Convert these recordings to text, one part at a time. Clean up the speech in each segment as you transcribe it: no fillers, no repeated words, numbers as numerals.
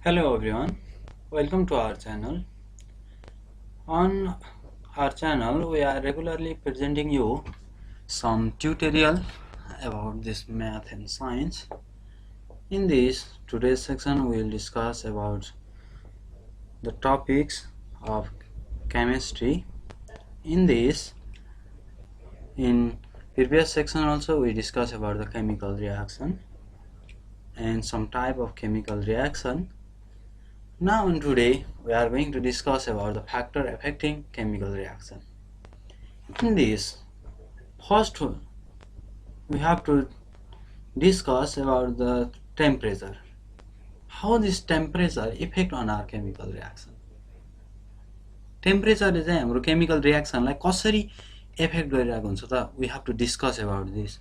Hello everyone, welcome to our channel. On our channel we are regularly presenting you some tutorial about this math and science. In this today's section we will discuss about the topics of chemistry. In previous section also we discussed about the chemical reaction and some type of chemical reaction. Now on today we are going to discuss about the factor affecting chemical reaction. In this, first we have to discuss about the temperature. How this temperature affect on our chemical reaction. Temperature is हाम्रो chemical reaction लाई कसरी affect गरिरहेको हुन्छ त we have to discuss about this.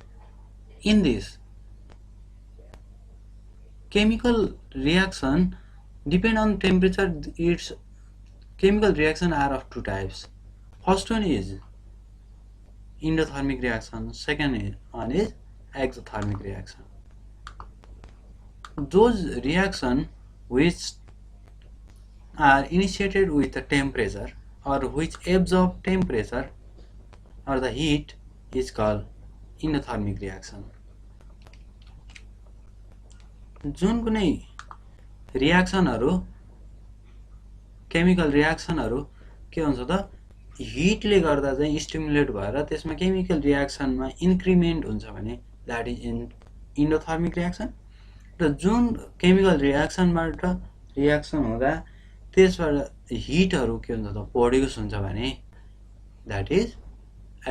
In this, chemical reaction depend on temperature. Its chemical reaction are of two types. First one is endothermic reaction, second one is exothermic reaction. Those reactions which are initiated with the temperature or which absorb temperature or the heat is called endothermic reaction. जुन कुनै रियाक्सनहरु chemical रियाक्सनहरु के हुन्छ त हिटले गर्दा चाहिँ stimulate भएर त्यसमा chemical रियाक्सनमा increment हुन्छ भने दैट इज एन्डोथर्मिक रियाक्सन र जुन केमिकल रियाक्सनबाट रियाक्सन हुँदा त्यसबाट हिटहरु के हुन्छ त प्रोड्युस हुन्छ भने that is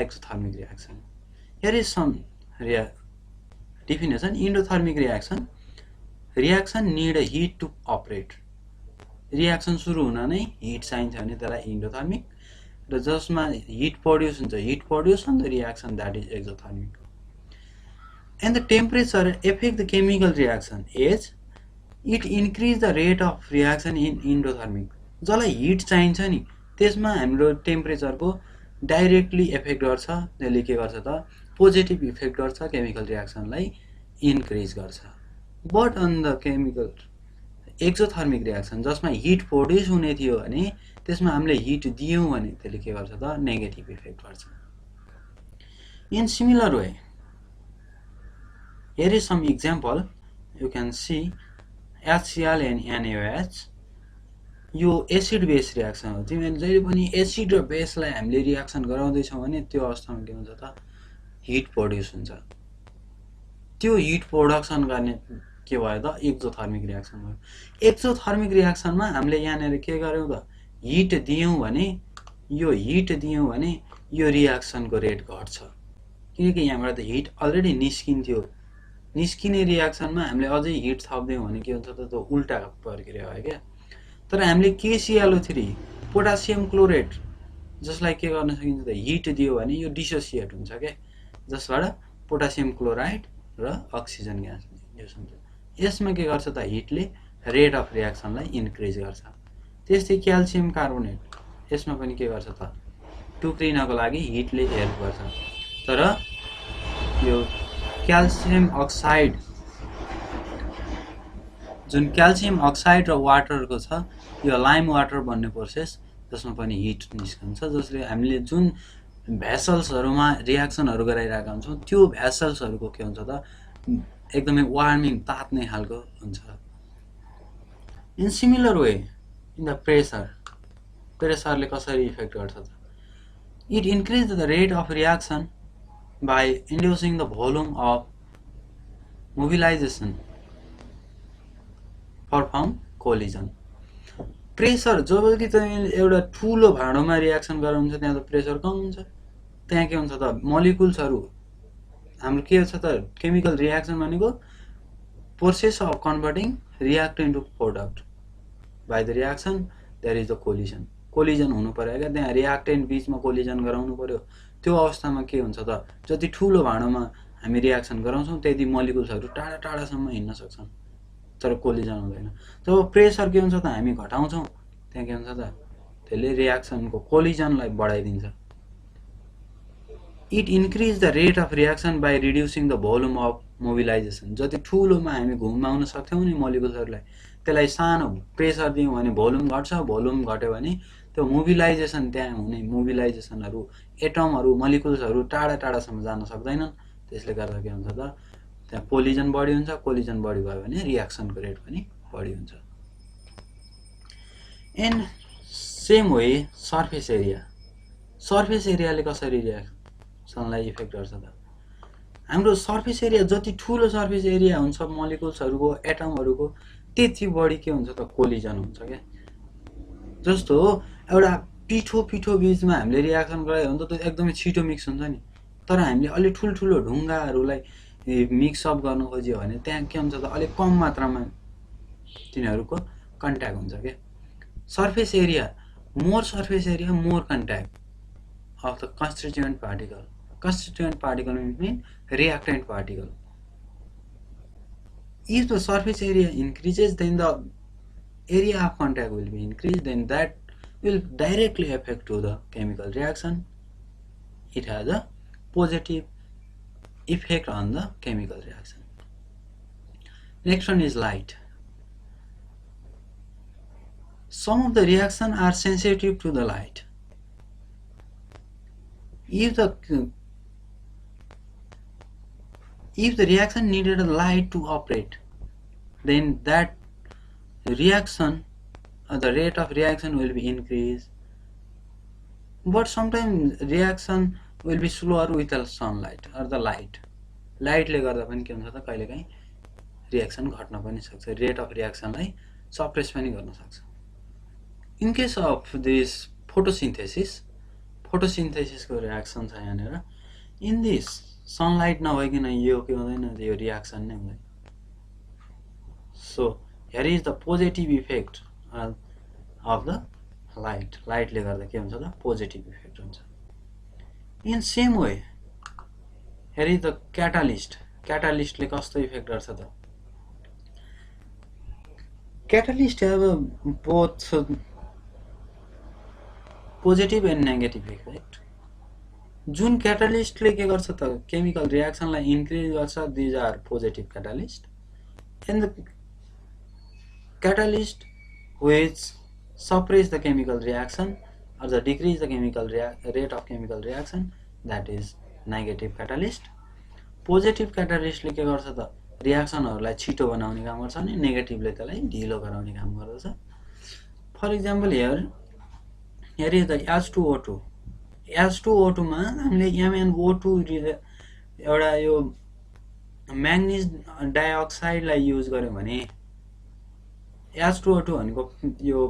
exothermic reaction. Here is some definition. Endothermic reaction need a heat to operate. Reaction सुरु हुन नै हिट चाहिन्छ भने त्यसलाई एन्डोथर्मिक र जसमा हिट प्रोड्युस हुन्छ hit produce on the reaction that is exothermic. And the temperature affect the chemical reaction as it increase the rate of reaction in endothermic. जसलाई हिट चाहिन्छ नि त्यसमा हाम्रो टेम्परेचरको डाइरेक्टली इफेक्ट गर्छ. त्यसले के गर्छ त पोजिटिभ इफेक्ट गर्छ केमिकल रियाक्सनलाई इन्क्रिज गर्छ. But on the chemical exothermic reaction जसमा हिट प्रोड्युस हुने थियो भने त्यसमा हामीले हिट दियौं भने त्यसले के गर्छ त नेगेटिभ इफेक्ट गर्छ. In similar way here is some example. You can see HCl and NaOH यो एसिड बेस रियाक्सन हो. तिमीले जहिले पनि एसिड र बेसलाई हामीले रियाक्सन गराउँदै छौं भने त्यो अवस्थामा के हुन्छ त हिट प्रोड्युस हुन्छ. त्यो हिट प्रोडक्सन गर्ने के भयो त एक्सोथर्मिक रियाक्सन भयो. एक्सोथर्मिक रियाक्सनमा हामीले यहाँनेर के गर्यौं त हिट दियौं भने यो रियाक्सनको रेट घट्छ किनकि यहाँबाट त हिट अलरेडी निस्किन्थ्यो. निस्किने रियाक्सनमा हामीले अझै हिट थप्दियौं भने के हुन्छ त त्यो उल्टा प्रक्रिया हो के. तर हामीले KClO3 पोटासियम क्लोरेट जसलाई के गर्न सकिन्छ त हिट दियो भने यो डिसोसिएट हुन्छ के जसबाट पोटासियम क्लोराइड र अक्सिजन ग्यास युज हुन्छ. यसमा के गर्छ त हिटले रेट अफ रियाक्सनलाई इन्क्रिज गर्छ. त्यस्तै क्याल्सियम कार्बोनेट यसमा पनि के गर्छ त टुक्रिनको लागि हिटले हेल्प गर्छ. तर यो क्याल्सियम अक्साइड जुन क्याल्सियम अक्साइड र वाटरको छ यो लाइम वाटर बन्ने प्रोसेस जसमा पनि हिट निस्कन्छ जसले हामीले जुन भेसल्सहरुमा रियाक्सनहरु गराइरहेका हुन्छौं त्यो भेसल्सहरुको के हुन्छ त एकदमै वार्मिङ तात्ने खालको हुन्छ. In similar way in the प्रेसरले कसरी इफेक्ट गर्छ त it increase the rate of reaction by inducing the volume of mobilization perform collision. Pressure जब कि तपाईले एउटा ठूलो भाँडोमा रियाक्सन गराउनुहुन्छ त्यहाँ त प्रेसर कम हुन्छ. त्यहाँ के हुन्छ त मोलिक्युल्सहरु हाम्रो के छ त केमिकल रियाक्सन भनेको process of converting reactant to product. By the reaction there is the collision हुनु पर्यो के. त्यहाँ रिएक्टेन्ट बीचमा कोलिजन गराउनु पर्यो. त्यो अवस्थामा के हुन्छ त जति ठूलो भाँडोमा हामी रियाक्सन गराउँछौं त्यति मोलिक्युल्सहरु टाढा टाढासम्म हिड्न सक्छन् तर कोलिजन हुँदैन. जब प्रेसर के हुन्छ त हामी घटाउँछौं त्यहाँ के हुन्छ त त्यसले रियाक्सनको कोलिजनलाई बढाइदिन्छ. It increase the rate of reaction by reducing the volume of mobilization जति ठुलोमा हामी घुमाउन सक्थ्यौँ नि मोलिकुल्सहरूलाई त्यसलाई सानो प्रेसर दियौँ भने भोल्युम घट्छ भोल्युम घट्यो भने त्यो मोबिलाइजेसन त्यहाँ हुने मोबिलाइजेसनहरू एटमहरू मोलिकुल्सहरू टाढा टाढासम्म जान सक्दैनन् त्यसले गर्दा के हुन्छ त त्यहाँ कोलिजन बढी हुन्छ कोलिजन बढी भयो भने रियाक्सनको रेट पनि बढी हुन्छ एन्ड सेम वे सर्फेस एरियाले कसरी रियाक्सनलाई इफेक्ट गर्छ त हाम्रो सर्फेस एरिया जति ठुलो सर्फेस एरिया हुन्छ मोलिकुल्सहरूको एटमहरूको त्यति बढी के हुन्छ त कोलिजन हुन्छ क्या जस्तो एउटा पिठो बीचमा हामीले रियाक्सन गरायो भने त त्यो एकदमै छिटो मिक्स हुन्छ नि तर हामीले अलि ठुल्ठुलो ढुङ्गाहरूलाई मिक्सअप गर्नु खोज्यो भने त्यहाँ के हुन्छ त अलिक कम मात्रामा तिनीहरूको कन्ट्याक्ट हुन्छ क्या surface area more contact of the constituent particle means reactant particle. If the surface area increases, then the area of contact will be increased, then that will directly affect to the chemical reaction. It has a positive effect on the chemical reaction. Next one is light. Some of the reactions are sensitive to the light. If the reaction needed a light to operate, then that reaction the rate of reaction will be increased. But sometimes reaction will be slower with the sunlight or the light. Light ले गर्दा पनि के हुन्छ त कहिलेकाहीँ reaction घट्न पनि सक्छ रेट अफ रियाक्सनलाई सप्रेस पनि गर्न सक्छ In case of this photosynthesis को reaction छ यहाँनिर in this sunlight नभइकन यो के हुँदैन यो reaction नै हुँदैन so here is the positive effect of the light ले गर्दा के हुन्छ त positive effect हुन्छ in same way here is the catalyst ले कस्तो इफेक्ट गर्छ त catalyst have both positive and negative effect. जुन catalystले के गर्छ त chemical reactionलाई increase गर्छ these are positive catalyst and the catalyst which suppress the chemical reaction or the decrease the chemical rate of chemical reaction that is negative catalyst. Positive catalyst ले के गर्छ त रियाक्सनहरुलाई छिटो बनाउने काम गर्छ अनि नेगेटिभले त्यसलाई ढिलो गराउने काम गर्दछ for example here is the H2O2 मा हामीले MnO2 एउटा यो म्याग्निज डाइअक्साइडलाई युज गर्यो भने H2O2 भनेको यो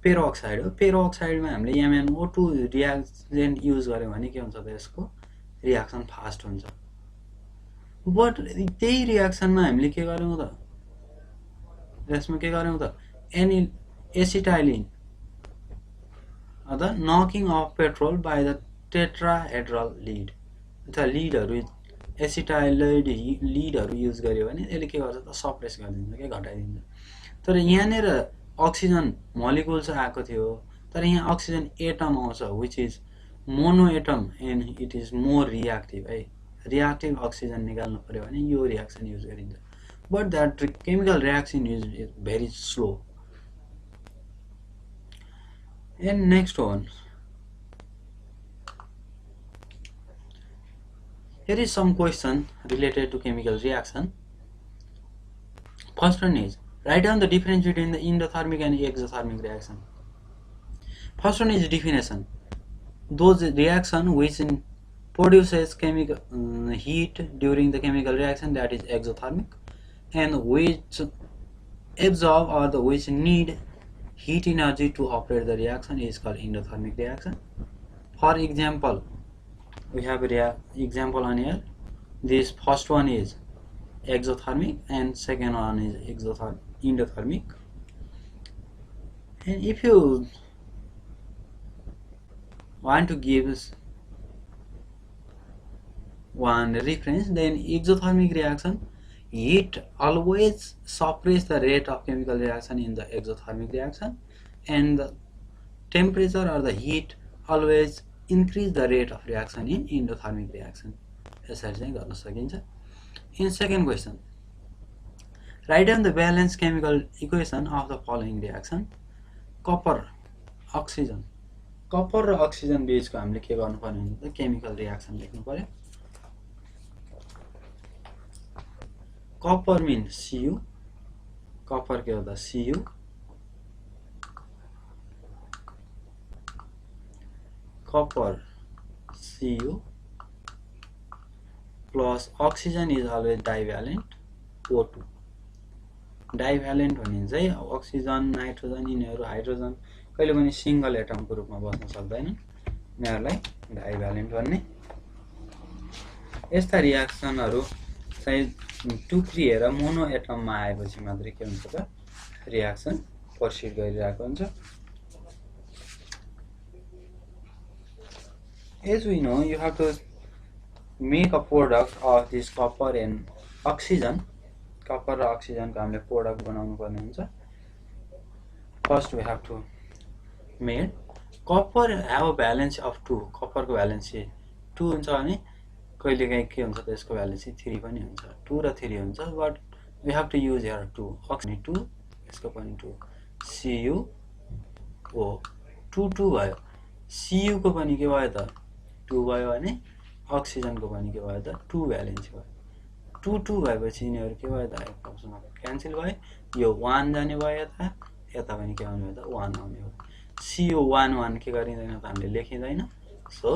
पेरोक्साइड हो पेरोक्साइडमा हामीले MnO2 रिएक्जेन्ट युज गर्यो भने के हुन्छ त यसको रिएक्सन फास्ट हुन्छ बट त्यही रिएक्सनमा हामीले के गर्यौं त यसमा के गर्यौं त एनिल acetylene the knocking of petrol by the tetrahedral lead the leadहरु एसिटाइलोइड लीडहरु युज गर्यो भने यसले के गर्छ त सप्रेस गरिदिन्छ के घटाइदिन्छ तर यहाँनेर अक्सिजन मोलिकुल्स आएको थियो तर यहाँ अक्सिजन एटम आउँछ which is mono atom and it is more reactive है reactive oxygen निकाल्नु पर्यो भने यो रिएक्सन युज गरिन्छ but that chemical reaction is very slow. And next one, here is some question related to chemical reaction. First one is write down the difference between the endothermic and exothermic reaction. First one is definition. Those reaction which produces chemical heat during the chemical reaction that is exothermic and which absorb or the which need heat energy to operate the reaction is called endothermic reaction. For example, we have a example on here. This first one is exothermic and second one is endothermic. And if you want to give one reference, then exothermic reaction heat always suppress the rate of chemical reaction in the exothermic reaction and the temperature or the heat always increase the rate of reaction in endothermic reaction. यसरी चाहिँ गर्न सकिन्छ In second question, write down the balanced chemical equation of the following reaction. Copper, oxygen. Copper र oxygen बीचको हामीले के गर्नुपर्ने हुन्छ केमिकल रियाक्सन लेख्नु पर्यो कपर मिन्स Cu कपर के हो त Cu copper Cu plus oxygen is always divalent O2 divalent भने चाहिँ अक्सिजन नाइट्रोजन यिनीहरू हाइड्रोजन कहिले पनि सिंगल एटमको रूपमा बस्न सक्दैन यिनीहरूलाई डाइभ्यालेन्ट भन्ने यस्ता रियाक्सनहरू चाहिँ टुक्रिएर मोनो एटममा आएपछि मात्रै के हुन्छ त रियाक्सन प्रोसिड गरिरहेको हुन्छ As we know, you have to make a product of this copper and oxygen. Copper र oxygen को हामीले product बनाउनु पर्ने हुन्छ. First we have to make copper have a valence of 2. Copper को valence 2 हुन्छ भने कहिलेकाहीँ के हुन्छ त्यसको valence 3 पनि हुन्छ. 2 र 3 हुन्छ but we have to use here 2. Oxygen 2 यसको पनि 2. CuO 2 2 भयो. Cu को पनि के भयो त 2 भयो भने अक्सिजन को पनि के भयो त 2 भ्यालेन्स भयो 2 2 भएपछि यिनीहरु के भयो त आपसमा क्यान्सल भयो यो 1 जाने भयो यता यता पनि के आउने भयो त 1 आउने हो CO1 1 के गरिदैन त हामीले लेखिदैन सो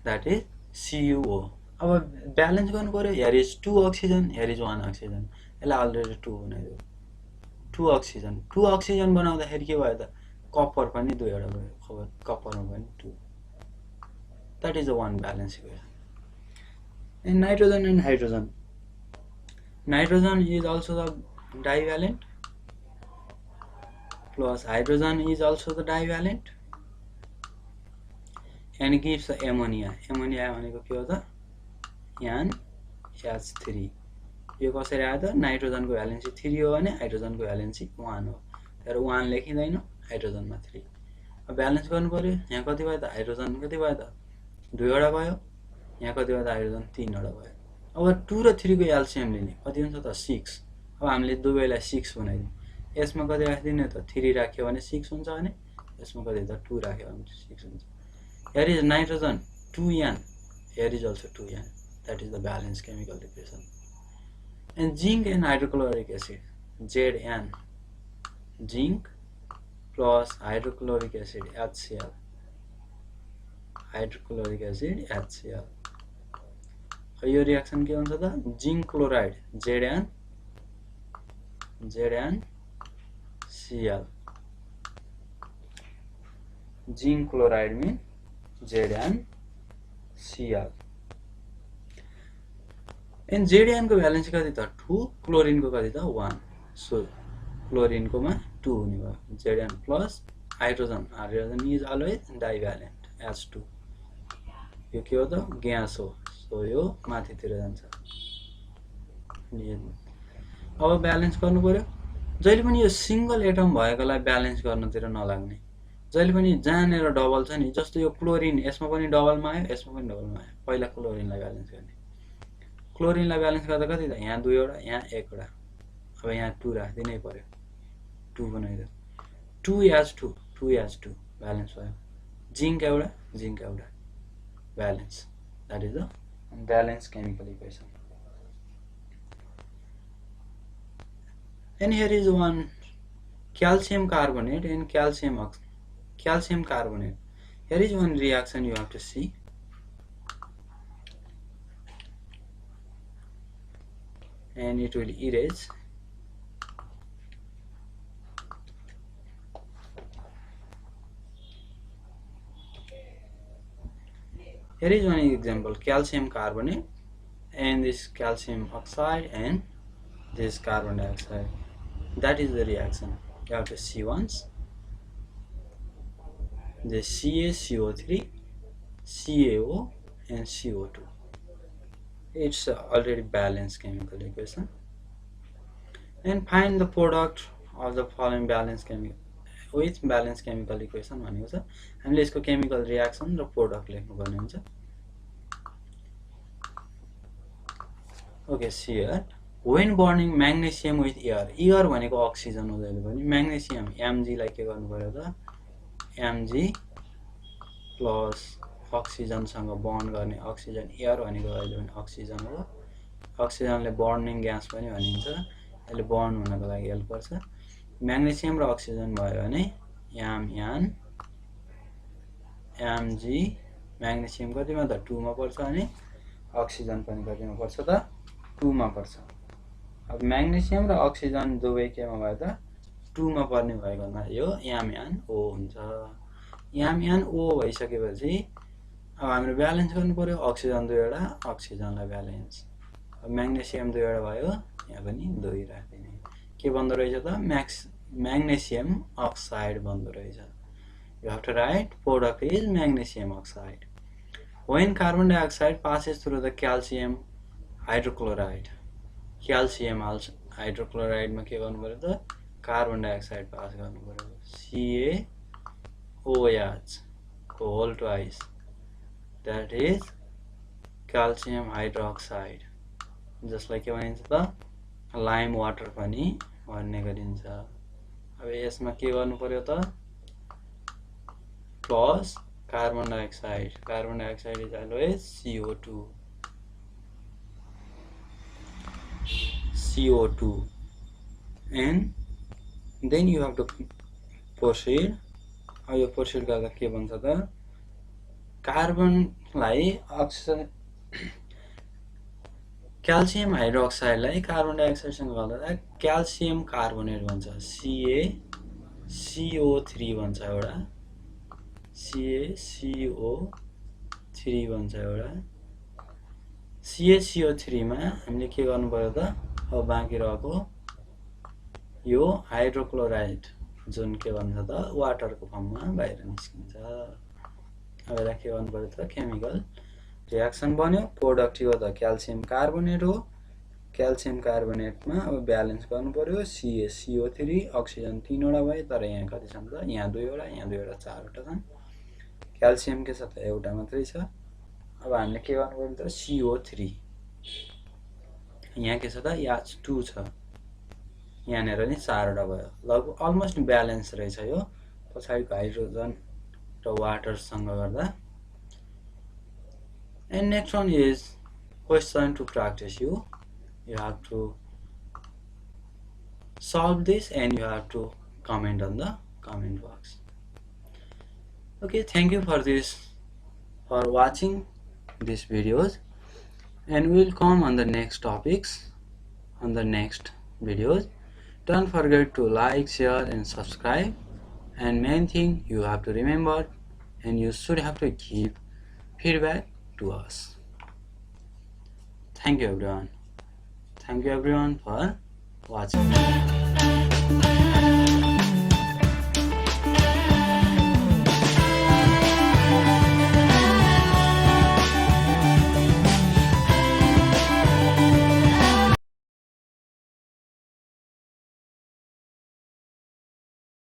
दैट इज CuO अब ब्यालेन्स गर्नु पर्यो here is 2 oxygen here is 1 oxygen यसलाई अलरेडी 2 बनाइदियो 2 अक्सिजन बनाउँदाखेरि के भयो त कपर पनि दुईवटा भयो अब कपरमा पनि 2 that is the one balance equation and nitrogen is also the divalent plus hydrogen is also the divalent and gives the ammonia भनेको के हो त NH3 यो कसरी आयो त नाइट्रोजन को भ्यालेन्सी 3 हो भने हाइड्रोजन को भ्यालेन्सी 1 हो तर 1 लेखिदैन हाइड्रोजन मा 3 अब ब्यालेन्स गर्नु पर्यो यहाँ कति भयो त हाइड्रोजन कति भयो त 2 वटा भयो यहाँ कति भयो त हाइड्रोजन 3 वटा भयो अब 2 र 3 को एलसीएम लिने कति हुन्छ त 6 अब हामीले दुवैलाई 6 बनाइदियौ यसमा कति राख्दिने त 3 राख्यो भने 6 हुन्छ भने यसमा कति त 2 राख्यो भने 6 हुन्छ here is nitrogen 2n here is also 2n that is the balanced chemical equation and zinc and hydrochloric acid Zn zinc plus hydrochloric acid HCl यो रिएक्सन के हुन्छ त zinc chloride Zn Cl zinc chloride mean Zn Cl and Zn को valence कति त 2 chlorine को कति त 1 सो क्लोरिन को मा 2 हुने भयो Zn plus hydrogen is always divalent H2 यो के हो त ग्यास हो सो यो माथितिर जान्छ अब ब्यालेन्स गर्नु पर्यो जहिले पनि यो सिंगल एटम भएकोलाई ब्यालेन्स गर्नतिर नलाग्ने जहिले पनि जहाँनेर डबल छ नि जस्तो यो क्लोरिन यसमा पनि डबलमा आयो यसमा पनि डबलमा आयो पहिला क्लोरिनलाई ब्यालेन्स गर्ने क्लोरिनलाई ब्यालेन्स गर्दा कति त यहाँ 2 वटा यहाँ 1 वटा अब यहाँ 2 राख्दिनै पर्यो 2 बनाइदियो 2H2 ब्यालेन्स भयो जिंक एउटा balance that is the balanced chemical equation and here is one calcium carbonate and calcium carbonate here is one reaction you have to see and it will erase here is one example calcium carbonate and this calcium oxide and this carbon dioxide that is the reaction you have to see once the CaCO3 CaO and CO2 it's already balanced chemical equation and find the product of the following balanced chemical with balanced chemical equation भनेको छ हामीले यसको chemical reaction र product लेख्नु पर्ने हुन्छ Okay, see here. When burning magnesium with air भनेको oxygen हो जहिले पनि magnesium Mg लाई के गर्नु पर्यो त Mg प्लस अक्सिजनसँग बन्ड गर्ने अक्सिजन एयर भनेको जहिले पनि अक्सिजन हो अक्सिजनले बर्निङ ग्यास पनि भनिन्छ यसले बर्न हुनको लागि हेल्प गर्छ म्याग्नेसियम र अक्सिजन भयो भने Mn Mg म्याग्नेसियम कतिमा त 2 मा पर्छ अनि अक्सिजन पनि कतिमा पर्छ त 2 मा पर्छ अब म्याग्नेसियम र अक्सिजन दुवै केमा भयो त 2 मा पर्ने भएकोमा यो MnO हुन्छ MnO भइसकेपछि अब हामीले ब्यालेन्स गर्नु पर्यो अक्सिजन दुईवटा अक्सिजनलाई ब्यालेन्स अब म्याग्नेसियम दुईवटा भयो यहाँ पनि 2 राख्दिने के बन्दो रहेछ त magnesium oxide बन्दो रहेछ you have to write product is magnesium oxide when carbon dioxide passes through the calcium hydrochloride calcium hydrochloride मा के गर्नु पर्यो त कार्बन डाइअक्साइड पास गर्नु पर्यो CaOH whole twice that is calcium hydroxide जसलाई के भनिन्छ त लाइम वाटर पनि भन्ने गरिन्छ अब यसमा के गर्नु पर्यो त plus carbon dioxide is always CO2 and then you have to proceed अब यो proceed गर्दा के भन्छ त कार्बनलाई अक्सिजन क्याल्सियम हाइड्रोक्साइडलाई कार्बन डाइअक्साइडसँग गर्दा क्याल्सियम कार्बोनेट भन्छ CaCO3 भन्छ एउटा CaCO3 भन्छ एउटा CaCO3 मा हामीले के गर्नु पर्यो त अब बाँकी रहेको यो हाइड्रोक्लोराइड जुन के भन्छ त वाटरको फर्ममा बाहिर निस्किन्छ अब यसलाई के गर्नु पर्यो त केमिकल रियाक्सन बन्यो प्रोडक्ट यो त क्याल्सियम कार्बोनेट हो क्याल्सियम कार्बोनेटमा अब ब्यालेन्स गर्नु पर्यो CaCO3 अक्सिजन 3 वटा भयो तर यहाँ कति छन् त यहाँ 2 वटा यहाँ 2 वटा 4 वटा छन् क्याल्सियम के छ त एउटा मात्रै छ अब हामीले के गर्नु पर्यो त CO3 यहाँ के छ त H2 छ यहाँनेर नि 4 वटा भयो लगभग अलमोस्ट ब्यालेन्स रहेछ यो पछाडीको हाइड्रोजन र वाटरसँग गर्दा and next one is question to practice you have to solve this and you have to comment on the comment box okay thank you for watching these videos and we will come on the next topics on the next videos don't forget to like share and subscribe and main thing you have to remember and you should have to give feedback to us thank you everyone for watching